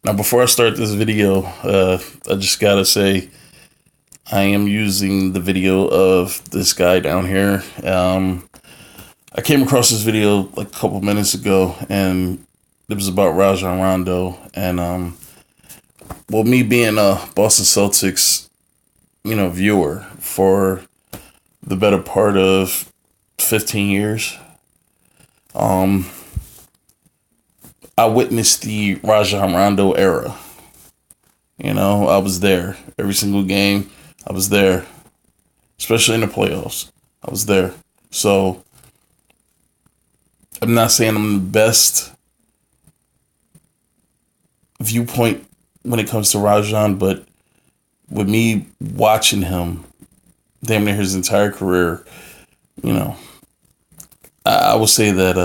Now, before I start this video, I just gotta say I am using the video of this guy down here. I came across this video like a couple minutes ago, and it was about Rajon Rondo. And well, me being a Boston Celtics, viewer for the better part of 15 years, um, I witnessed the Rajon Rondo era. I was there every single game. I was there, especially in the playoffs. I was there. So I'm not saying I'm the best viewpoint when it comes to Rajon, but with me watching him damn near his entire career, you know, I would say that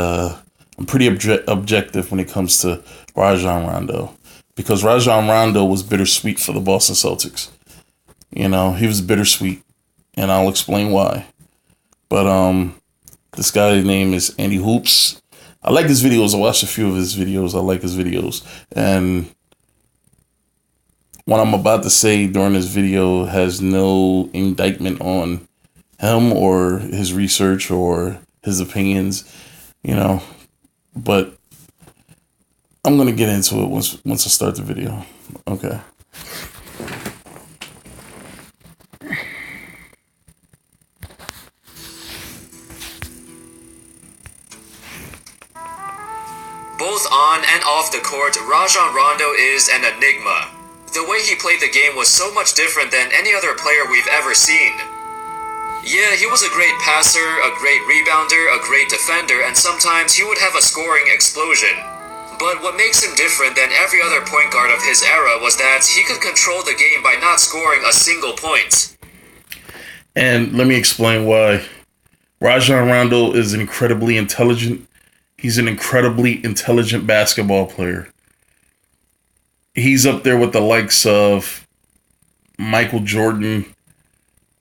I'm pretty objective when it comes to Rajon Rondo, because Rajon Rondo was bittersweet for the Boston Celtics. He was bittersweet, and I'll explain why. But this guy's name is Andy Hoops. I like his videos. I watched a few of his videos. I like his videos. And what I'm about to say during this video has no indictment on him or his research or his opinions, but I'm going to get into it once I start the video. Okay. Both on and off the court, Rajon Rondo is an enigma. The way he played the game was so much different than any other player we've ever seen. Yeah, he was a great passer, a great rebounder, a great defender, and sometimes he would have a scoring explosion. But what makes him different than every other point guard of his era was that he could control the game by not scoring a single point. And let me explain why. Rajon Rondo is incredibly intelligent. He's an incredibly intelligent basketball player. He's up there with the likes of Michael Jordan,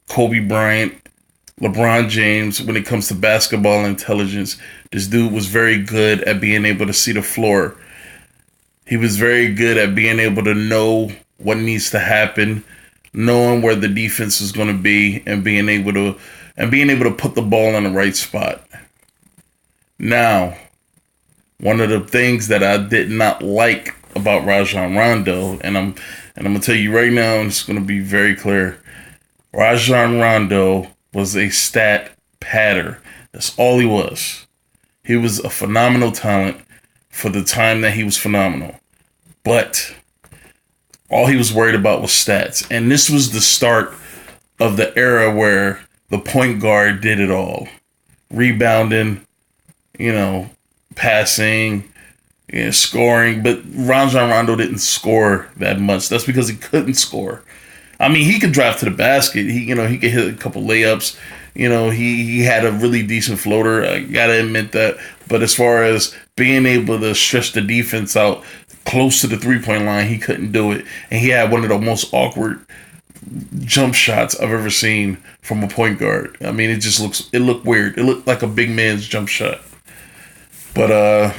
Kobe Bryant, LeBron James when it comes to basketball intelligence. This dude was very good at being able to see the floor. He was very good at being able to know what needs to happen, knowing where the defense is going to be, and being able to put the ball in the right spot. Now, one of the things that I did not like about Rajon Rondo, and I'm gonna tell you right now, and it's gonna be very clear. Rajon Rondo was a stat padder. That's all he was. He was a phenomenal talent for the time that he was phenomenal. But all he was worried about was stats. And this was the start of the era where the point guard did it all. Rebounding, passing, scoring. But Rajon Rondo didn't score that much. That's because he couldn't score. I mean, he could drive to the basket. He could hit a couple layups. He had a really decent floater. I gotta admit that. But as far as being able to stretch the defense out close to the 3-point line, he couldn't do it. And he had one of the most awkward jump shots I've ever seen from a point guard. I mean, it looked weird. It looked like a big man's jump shot. But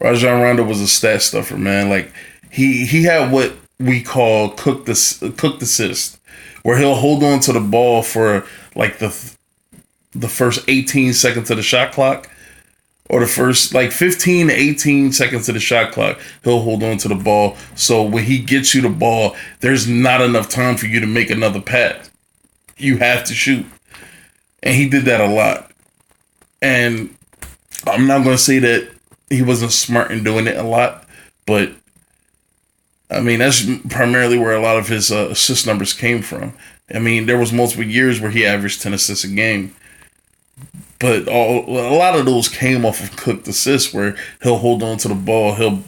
Rajon Rondo was a stat stuffer, man. Like he had what we call cooked assist, where he'll hold on to the ball for like the first 18 seconds of the shot clock, or the first like 15 to 18 seconds of the shot clock. He'll hold on to the ball, so when he gets you the ball, there's not enough time for you to make another pass. You have to shoot, and he did that a lot. And I'm not going to say that he wasn't smart in doing it a lot, but I mean, that's primarily where a lot of his assist numbers came from. I mean, there was multiple years where he averaged 10 assists a game, but a lot of those came off of cooked assists, where he'll hold on to the ball, he'll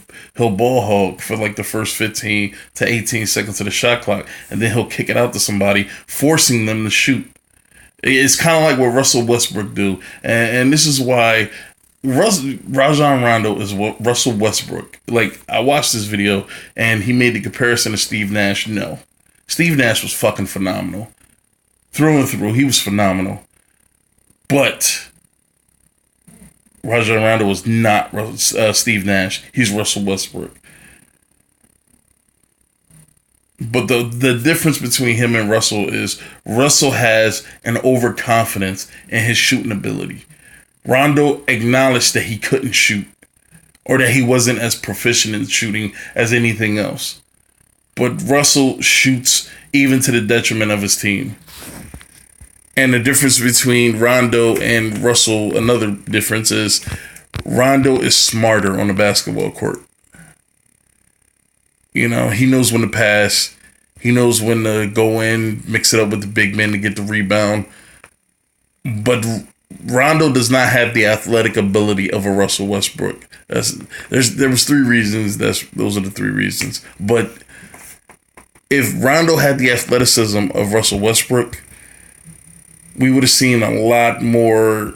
ball hog for like the first 15 to 18 seconds of the shot clock, and then he'll kick it out to somebody, forcing them to shoot. It's kind of like what Russell Westbrook do, and this is why Rajon Rondo is what Russell Westbrook. Like, I watched this video and he made the comparison to Steve Nash. No, Steve Nash was fucking phenomenal. Through and through, he was phenomenal. But Rajon Rondo was not Steve Nash. He's Russell Westbrook. But the difference between him and Russell is Russell has an overconfidence in his shooting ability. Rondo acknowledged that he couldn't shoot or that he wasn't as proficient in shooting as anything else. But Russell shoots even to the detriment of his team. And the difference between Rondo and Russell, another difference is Rondo is smarter on the basketball court. You know, he knows when to pass. He knows when to go in, mix it up with the big men to get the rebound. But Rondo does not have the athletic ability of a Russell Westbrook. There was three reasons. Those are the three reasons. But if Rondo had the athleticism of Russell Westbrook, we would have seen a lot more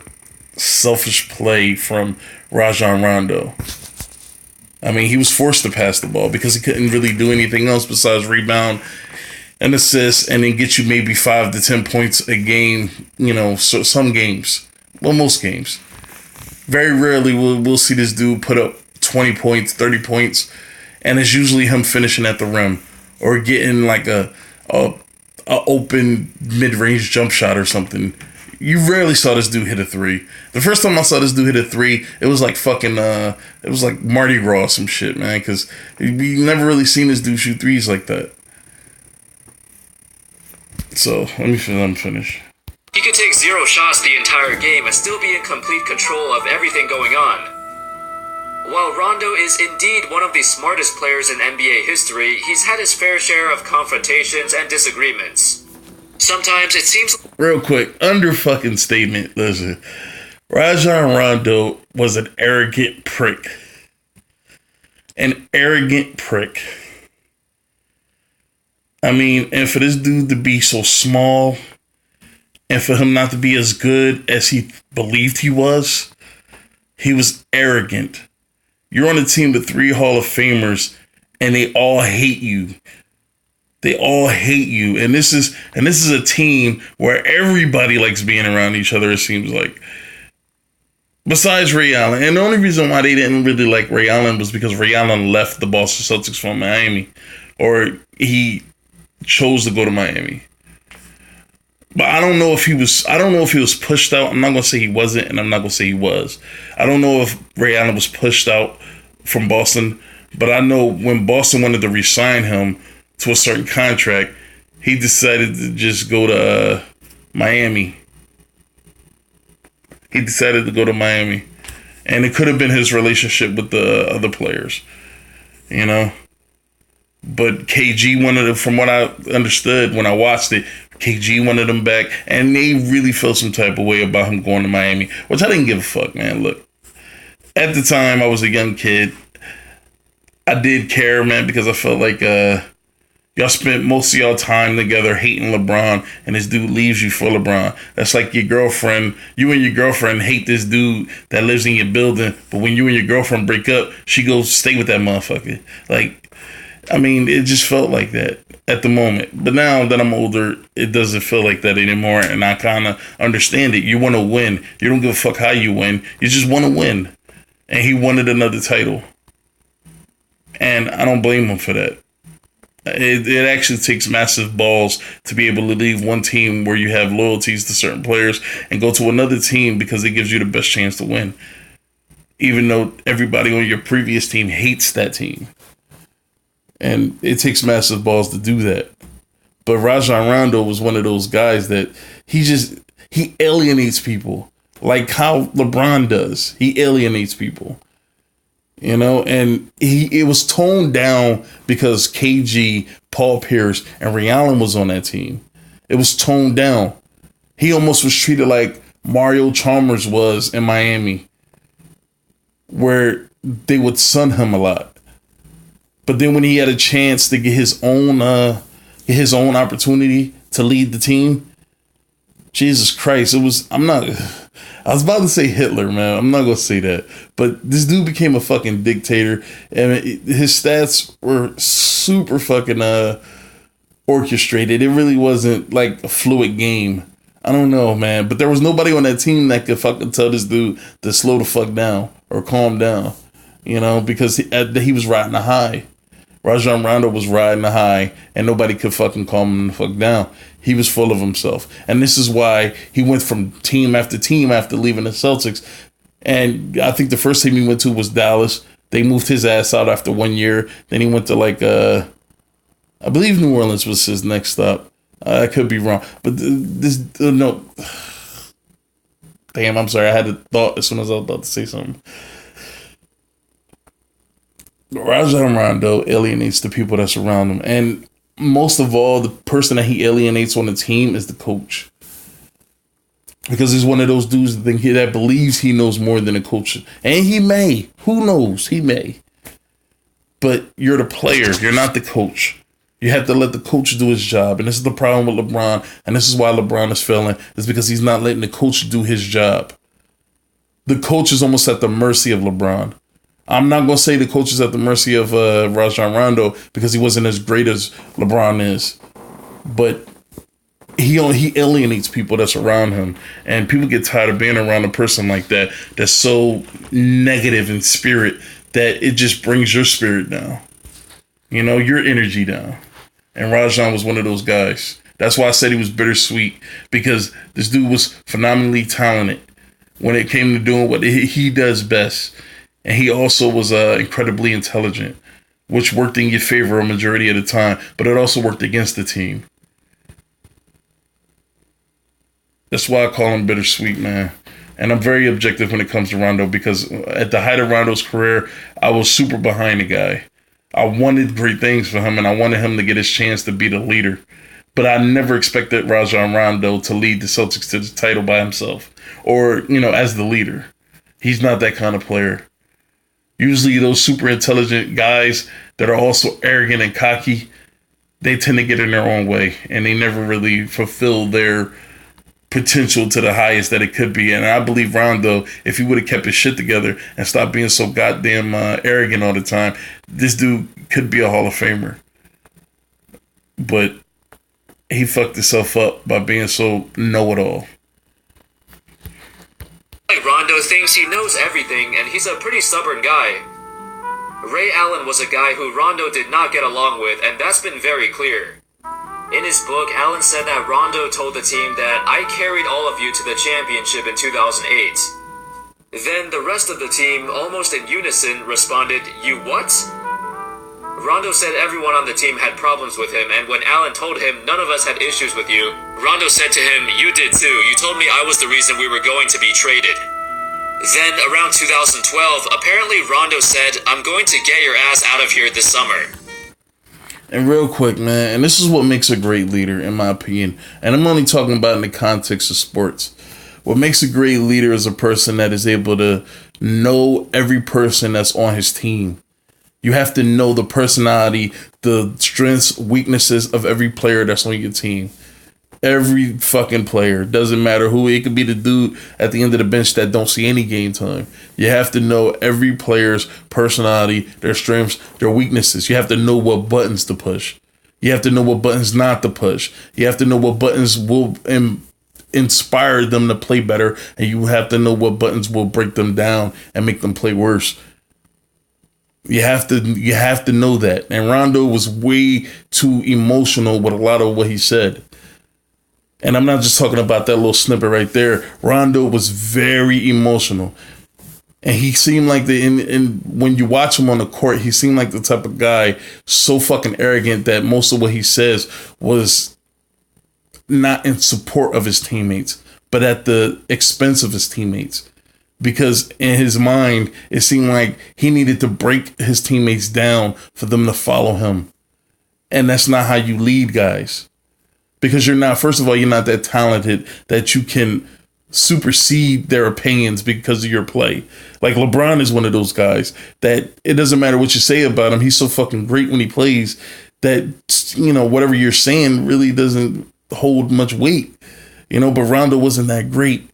selfish play from Rajon Rondo. I mean, he was forced to pass the ball because he couldn't really do anything else besides rebound and assist and then get you maybe 5 to 10 points a game, you know, so some games. Well, most games. Very rarely we'll see this dude put up 20 points, 30 points, and it's usually him finishing at the rim or getting like a open mid-range jump shot or something. You rarely saw this dude hit a three. The first time I saw this dude hit a three, it was like fucking, it was like Mardi Gras or some shit, man, because we never really seen this dude shoot threes like that. So, let me finish. He could take 0 shots the entire game and still be in complete control of everything going on. While Rondo is indeed one of the smartest players in NBA history, he's had his fair share of confrontations and disagreements. Sometimes it seems... Real quick, under fucking statement, listen. Rajon Rondo was an arrogant prick. An arrogant prick. I mean, and for this dude to be so small, and for him not to be as good as he believed he was arrogant. You're on a team with 3 Hall of Famers, and they all hate you. They all hate you, and this is a team where everybody likes being around each other. It seems like, besides Ray Allen, and the only reason why they didn't really like Ray Allen was because Ray Allen left the Boston Celtics for Miami, or he chose to go to Miami. But I don't know if he was pushed out. I'm not gonna say he wasn't, and I'm not gonna say he was. I don't know if Ray Allen was pushed out from Boston, but I know when Boston wanted to re-sign him to a certain contract, he decided to just go to Miami. He decided to go to Miami. And it could have been his relationship with the other players, you know. But KG wanted him, from what I understood when I watched it, KG wanted him back, and they really felt some type of way about him going to Miami, which I didn't give a fuck, man. Look, at the time, I was a young kid. I did care, man, because I felt like y'all spent most of y'all time together hating LeBron, and this dude leaves you for LeBron. That's like your girlfriend. You and your girlfriend hate this dude that lives in your building, but when you and your girlfriend break up, she goes stay with that motherfucker. Like, I mean, it just felt like that at the moment. But now that I'm older, it doesn't feel like that anymore, and I kind of understand it. You want to win. You don't give a fuck how you win. You just want to win. And he wanted another title. And I don't blame him for that. It actually takes massive balls to be able to leave one team where you have loyalties to certain players and go to another team because it gives you the best chance to win. Even though everybody on your previous team hates that team. And it takes massive balls to do that. But Rajon Rondo was one of those guys that he alienates people. Like how LeBron does. He alienates people. You know, and it was toned down because KG, Paul Pierce, and Ray Allen was on that team. It was toned down. He almost was treated like Mario Chalmers was in Miami, where they would sun him a lot. But then when he had a chance to get his own opportunity to lead the team, Jesus Christ, I was about to say Hitler, man. I'm not going to say that. But this dude became a fucking dictator. And his stats were super fucking orchestrated. It really wasn't like a fluid game. I don't know, man. But there was nobody on that team that could fucking tell this dude to slow the fuck down or calm down. You know, because he was riding the high. Rajon Rondo was riding the high, and nobody could fucking calm him the fuck down. He was full of himself. And this is why he went from team after team after leaving the Celtics. And I think the first team he went to was Dallas. They moved his ass out after 1 year. Then he went to I believe New Orleans was his next stop. I could be wrong. But no. Damn, I'm sorry. I had a thought as soon as I was about to say something. Rajon Rondo alienates the people that surround him. And most of all, the person that he alienates on the team is the coach. Because he's one of those dudes that believes he knows more than the coach. And he may. Who knows? He may. But you're the player. You're not the coach. You have to let the coach do his job. And this is the problem with LeBron. And this is why LeBron is failing. Is because he's not letting the coach do his job. The coach is almost at the mercy of LeBron. I'm not going to say the coach is at the mercy of Rajon Rondo because he wasn't as great as LeBron is. But he alienates people that's around him. And people get tired of being around a person like that that's so negative in spirit that it just brings your spirit down. You know, your energy down. And Rajon was one of those guys. That's why I said he was bittersweet, because this dude was phenomenally talented when it came to doing what he does best. And he also was incredibly intelligent, which worked in your favor a majority of the time, but it also worked against the team. That's why I call him bittersweet, man. And I'm very objective when it comes to Rondo, because at the height of Rondo's career, I was super behind the guy. I wanted great things for him, and I wanted him to get his chance to be the leader. But I never expected Rajon Rondo to lead the Celtics to the title by himself or, you know, as the leader. He's not that kind of player. Usually those super intelligent guys that are also arrogant and cocky, they tend to get in their own way, and they never really fulfill their potential to the highest that it could be. And I believe Rondo, if he would have kept his shit together and stopped being so goddamn arrogant all the time, this dude could be a Hall of Famer. But he fucked himself up by being so know-it-all. Rondo thinks he knows everything, and he's a pretty stubborn guy. Ray Allen was a guy who Rondo did not get along with, and that's been very clear. In his book, Allen said that Rondo told the team that I carried all of you to the championship in 2008. Then the rest of the team, almost in unison, responded, "You what?" Rondo said everyone on the team had problems with him, and when Allen told him, "None of us had issues with you," Rondo said to him, "You did too. You told me I was the reason we were going to be traded." Then, around 2012, apparently Rondo said, "I'm going to get your ass out of here this summer." And real quick, man, and this is what makes a great leader, in my opinion, and I'm only talking about in the context of sports. What makes a great leader is a person that is able to know every person that's on his team. You have to know the personality, the strengths, weaknesses of every player that's on your team. Every fucking player. Doesn't matter who. It could be the dude at the end of the bench that don't see any game time. You have to know every player's personality, their strengths, their weaknesses. You have to know what buttons to push. You have to know what buttons not to push. You have to know what buttons will inspire them to play better. And you have to know what buttons will break them down and make them play worse. You have to know that. And Rondo was way too emotional with a lot of what he said. And I'm not just talking about that little snippet right there. Rondo was very emotional. And he seemed like when you watch him on the court, he seemed like the type of guy so fucking arrogant that most of what he says was not in support of his teammates, but at the expense of his teammates. Because in his mind, it seemed like he needed to break his teammates down for them to follow him. And that's not how you lead guys. Because first of all, you're not that talented that you can supersede their opinions because of your play. Like LeBron is one of those guys that it doesn't matter what you say about him. He's so fucking great when he plays that, you know, whatever you're saying really doesn't hold much weight. You know, but Rondo wasn't that great.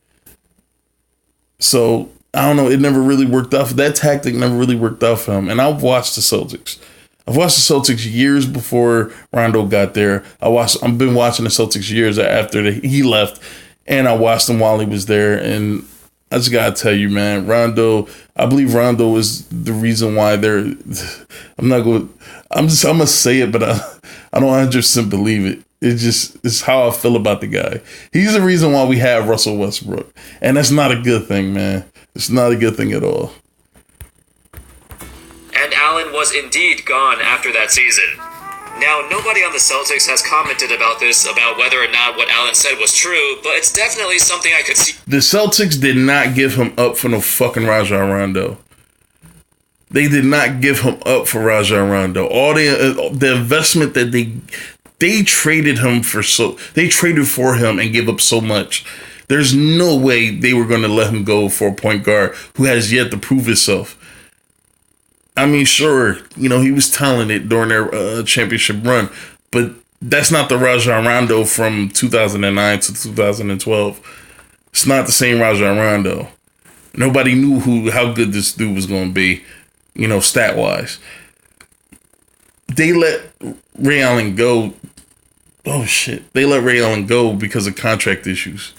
So, I don't know, it never really worked out. That tactic never really worked out for him. And I've watched the Celtics. I've watched the Celtics years before Rondo got there. I've been watching the Celtics years after he left. and I watched him while he was there. And I just gotta tell you, man, Rondo. I believe Rondo is the reason why they're. I'm not going. I'm gonna say it, but I don't 100% believe it. It's how I feel about the guy. He's the reason why we have Russell Westbrook, and that's not a good thing, man. It's not a good thing at all. And Allen was indeed gone after that season. Now, nobody on the Celtics has commented about this, about whether or not what Allen said was true, but it's definitely something I could see. The Celtics did not give him up for no fucking Rajon Rondo. They did not give him up for Rajon Rondo. All the investment that they traded him for, they traded for him and gave up so much. There's no way they were going to let him go for a point guard who has yet to prove himself. I mean, sure, he was talented during their championship run, but that's not the Rajon Rondo from 2009 to 2012. It's not the same Rajon Rondo. Nobody knew how good this dude was going to be, stat-wise. They let Ray Allen go. Oh, shit. They let Ray Allen go because of contract issues.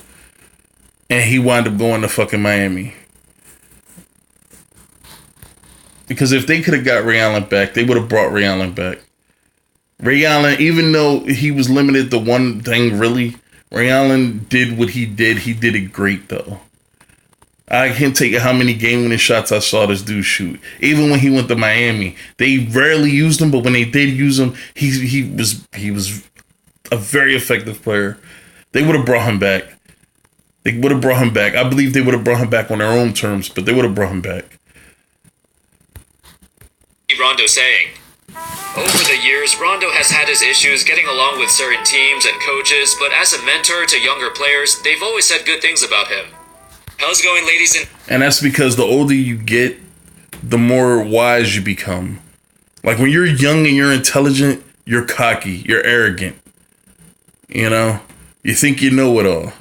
And he wound up going to fucking Miami. Because if they could have got Ray Allen back, they would have brought Ray Allen back. Ray Allen, even though he was limited to one thing, really, Ray Allen did what he did. He did it great, though. I can't take how many game-winning shots I saw this dude shoot. Even when he went to Miami, they rarely used him, but when they did use him, he was a very effective player. They would have brought him back. I believe they would have brought him back on their own terms, but they would have brought him back. Rondo saying, over the years, Rondo has had his issues getting along with certain teams and coaches, but as a mentor to younger players, they've always said good things about him. How's it going, ladies and that's because the older you get, the more wise you become. Like when you're young and you're intelligent, you're cocky, you're arrogant. You think you know it all.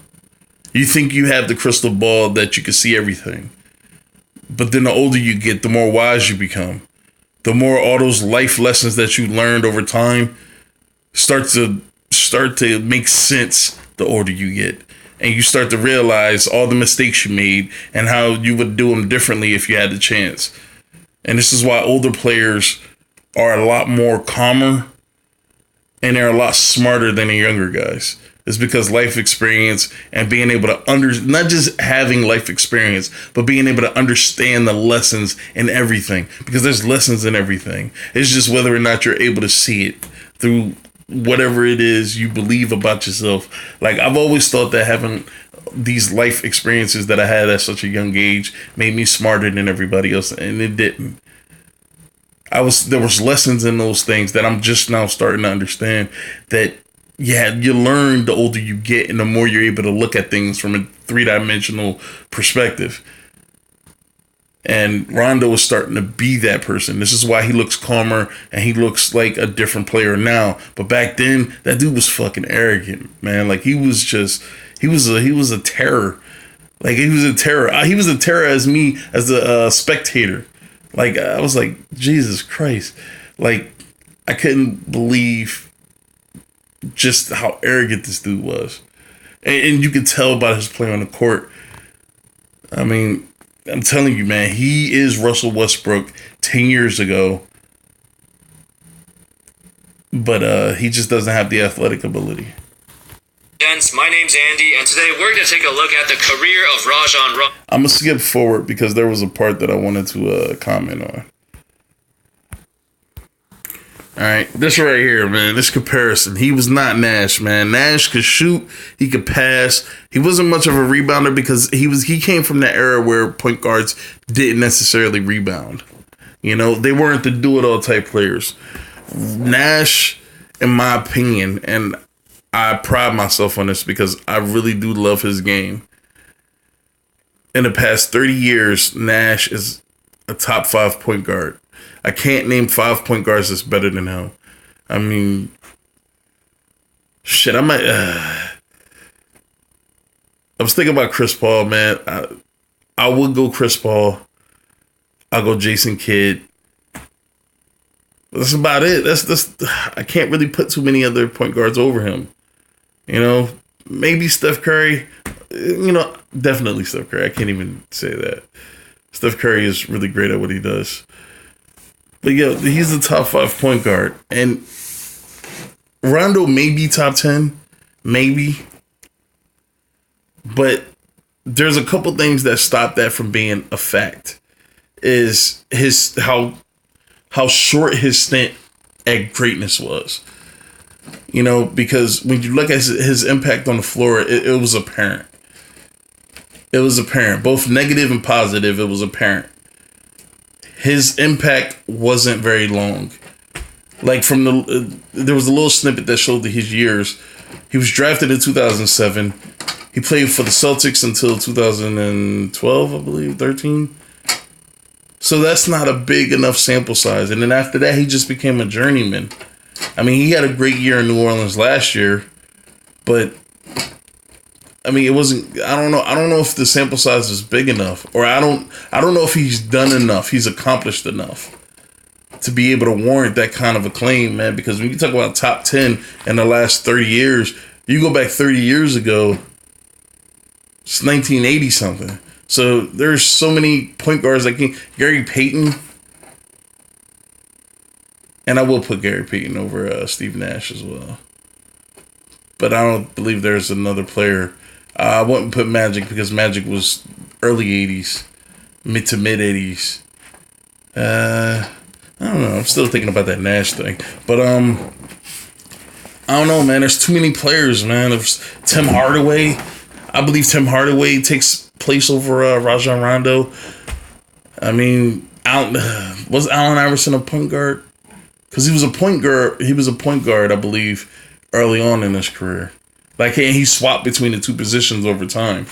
You think you have the crystal ball that you can see everything. But then the older you get, the more wise you become. The more all those life lessons that you learned over time start to make sense the older you get. And you start to realize all the mistakes you made and how you would do them differently if you had the chance. And this is why older players are a lot more calmer and they're a lot smarter than the younger guys. It's because life experience and being able to not just having life experience, but being able to understand the lessons in everything. Because there's lessons in everything. It's just whether or not you're able to see it through whatever it is you believe about yourself. Like I've always thought that having these life experiences that I had at such a young age made me smarter than everybody else, and it didn't. There was lessons in those things that I'm just now starting to understand that. Yeah, you learn the older you get and the more you're able to look at things from a three-dimensional perspective. And Rondo is starting to be that person. This is why he looks calmer and he looks like a different player now. But back then, that dude was fucking arrogant, man. Like he was a terror. Like he was a terror. He was a terror as me as a spectator. Like I was like, Jesus Christ. Like I couldn't believe just how arrogant this dude was. And you could tell by his play on the court. I mean, I'm telling you, man, he is Russell Westbrook 10 years ago. But he just doesn't have the athletic ability. Gents, my name's Andy, and today we're going to take a look at the career of Rajon Rondo. I'm going to skip forward because there was a part that I wanted to comment on. All right, this right here, man, this comparison. He was not Nash, man. Nash could shoot, he could pass. He wasn't much of a rebounder because he came from that era where point guards didn't necessarily rebound. They weren't the do-it-all type players. Nash, in my opinion, and I pride myself on this because I really do love his game. In the past 30 years, Nash is a top 5 point guard. I can't name 5 point guards that's better than him. I mean, shit, I might. I was thinking about Chris Paul, man. I would go Chris Paul. I'll go Jason Kidd. That's about it. That's. I can't really put too many other point guards over him. Maybe Steph Curry. definitely Steph Curry. I can't even say that. Steph Curry is really great at what he does. But yeah, he's the top 5 point guard. And Rondo may be top 10, maybe. But there's a couple things that stop that from being a fact. Is how short his stint at greatness was. Because when you look at his impact on the floor, it was apparent. It was apparent, both negative and positive. It was apparent. His impact wasn't very long. Like there was a little snippet that showed his years. He was drafted in 2007. He played for the Celtics until 2012, I believe, 13. So that's not a big enough sample size. And then after that, he just became a journeyman. I mean, he had a great year in New Orleans last year, but I mean, it wasn't. I don't know. I don't know if the sample size is big enough, or I don't know if he's done enough. He's accomplished enough to be able to warrant that kind of acclaim, man. Because when you talk about top 10 in the last 30 years, you go back 30 years ago, it's 1980 something. So there's so many point guards like Gary Payton, and I will put Gary Payton over Steve Nash as well. But I don't believe there's another player. I wouldn't put Magic because Magic was early 80s, mid 80s. I don't know. I'm still thinking about that Nash thing. But I don't know, man. There's too many players, man. There's Tim Hardaway. I believe Tim Hardaway takes place over Rajon Rondo. I mean, was Allen Iverson a point guard? Because he was a point guard. He was a point guard, I believe, early on in his career. Like, he swapped between the two positions over time.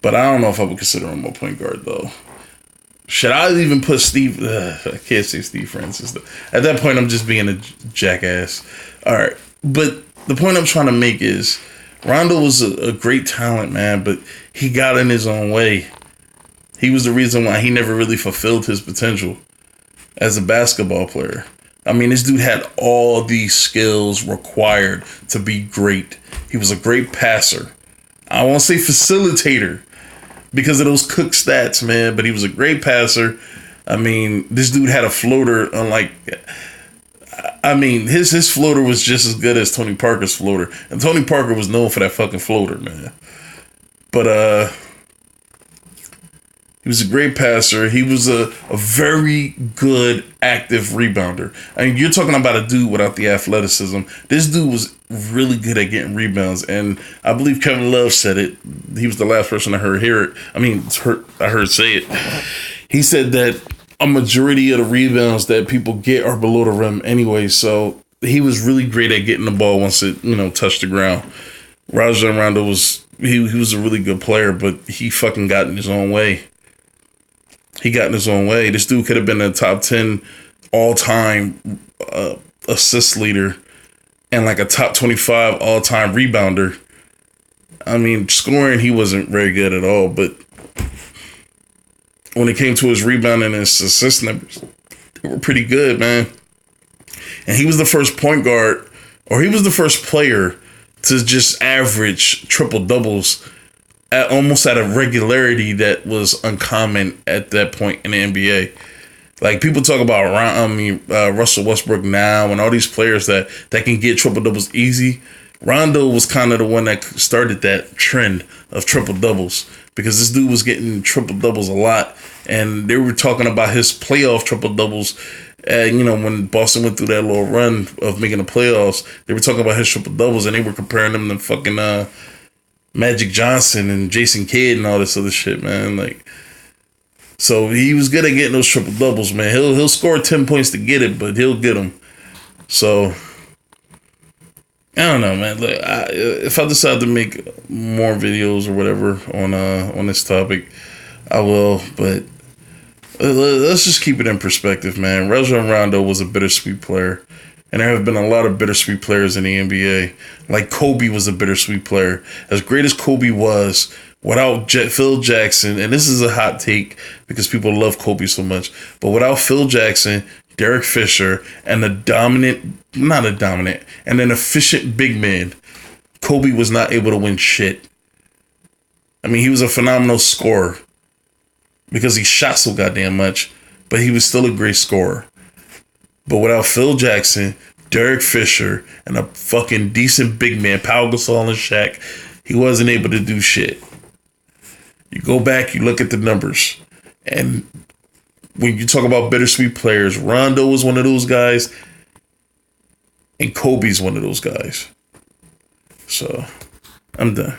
But I don't know if I would consider him a point guard, though. Should I even put Steve... I can't say Steve Francis. At that point, I'm just being a jackass. All right. But the point I'm trying to make is Rondo was a great talent, man, but he got in his own way. He was the reason why he never really fulfilled his potential as a basketball player. I mean, this dude had all these skills required to be great. He was a great passer. I won't say facilitator because of those Cook stats, man, but he was a great passer. I mean, this dude had a floater unlike... I mean, his floater was just as good as Tony Parker's floater. And Tony Parker was known for that fucking floater, man. But, he was a great passer. He was a very good active rebounder. I mean, you're talking about a dude without the athleticism. This dude was really good at getting rebounds. And I believe Kevin Love said it. He was the last person I heard hear it. I heard say it. He said that a majority of the rebounds that people get are below the rim anyway. So he was really great at getting the ball once it, touched the ground. Rajon Rondo was a really good player, but he fucking got in his own way. He got in his own way. This dude could have been a top 10 all-time assist leader and like a top 25 all-time rebounder. I mean, scoring, he wasn't very good at all, but when it came to his rebounding and his assist numbers, they were pretty good, man. And he was the first point guard, or he was the first player to just average triple-doubles almost at a regularity that was uncommon at that point in the NBA. Like, people talk about Russell Westbrook now and all these players that can get triple-doubles easy. Rondo was kind of the one that started that trend of triple-doubles because this dude was getting triple-doubles a lot. And they were talking about his playoff triple-doubles. When Boston went through that little run of making the playoffs, they were talking about his triple-doubles and they were comparing them to fucking Magic Johnson and Jason Kidd and all this other shit, man. Like, so he was good at getting those triple doubles, man. He'll score 10 points to get it, but he'll get them. So I don't know, man. Like, if I decide to make more videos or whatever on this topic, I will. But let's just keep it in perspective, man. Rajon Rondo was a bittersweet player. And there have been a lot of bittersweet players in the NBA. Like Kobe was a bittersweet player. As great as Kobe was, without Phil Jackson, and this is a hot take because people love Kobe so much, but without Phil Jackson, Derek Fisher, and an efficient big man, Kobe was not able to win shit. I mean, he was a phenomenal scorer because he shot so goddamn much, but he was still a great scorer. But without Phil Jackson, Derek Fisher, and a fucking decent big man, Pau Gasol and Shaq, he wasn't able to do shit. You go back, you look at the numbers, and when you talk about bittersweet players, Rondo was one of those guys, and Kobe's one of those guys. So, I'm done.